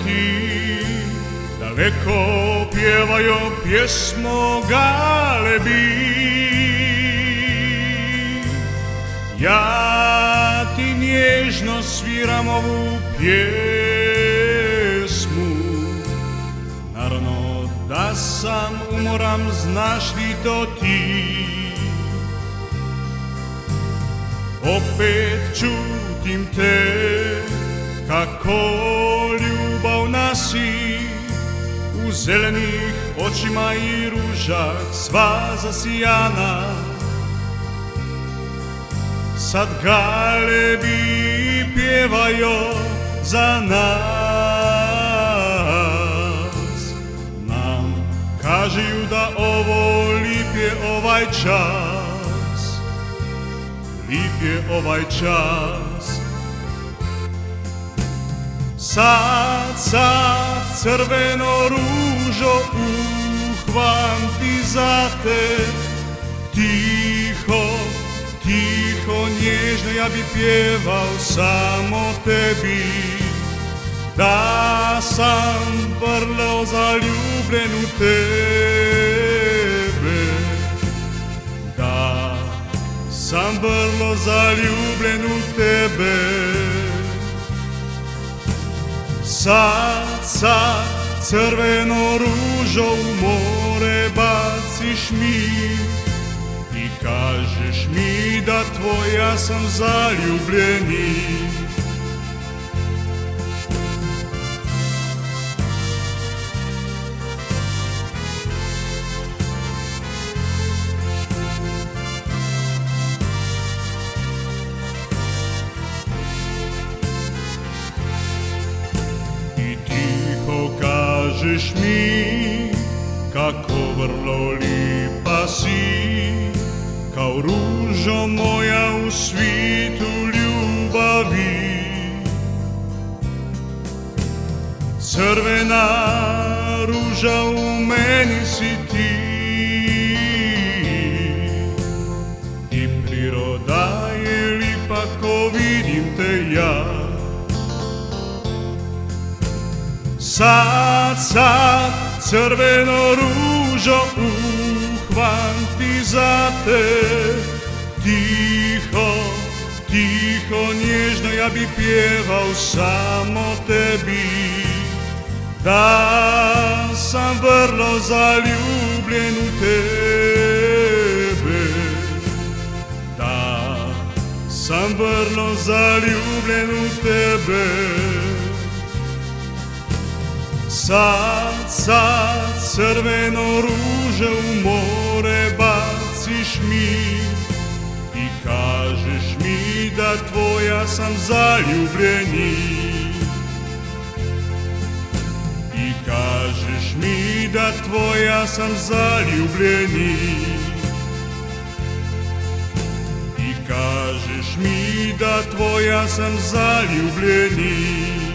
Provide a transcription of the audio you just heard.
leti, daleko pjevajo pjesmo galebi. Ja ti nježno sviram ovu pjesmu, naravno da sam umoran, znaš li to ti? Opet čutim te, kako ljubavna si, u zelenih očima i ružah sva zasijana. Sad galebi pjevajo za nas, nam kažu da ovo lip je ovaj čas, lip je ovaj čas. Sad crveno ružo uhvam ti za te, tiho, tiho, nježno ja bi pjevao samo tebi, da sam vrlo zaljubljen u tebe, da sam vrlo zaljubljen u tebe. Sad crveno ružo u more baciš mi i kažeš mi da tvoja sam zaljubljeni. Kažeš mi kako vrlo lipa si, kao ružo moja u svitu ljubavi. Crvena ruža u meni si ti, i priroda je lipa ko vidim te ja. Sad crveno ružo uhvam ti za te, tiho, tiho, nježno ja bi pjevao samo tebi, da sam vrlo zaljubljen u tebe, da sam vrlo zaljubljen u tebe. Sad crveno ruže u more baciš mi i kažeš mi da tvoja sam zaljubljeni, i kažeš mi da tvoja sam zaljubljeni, i kažeš mi da tvoja sam zaljubljeni.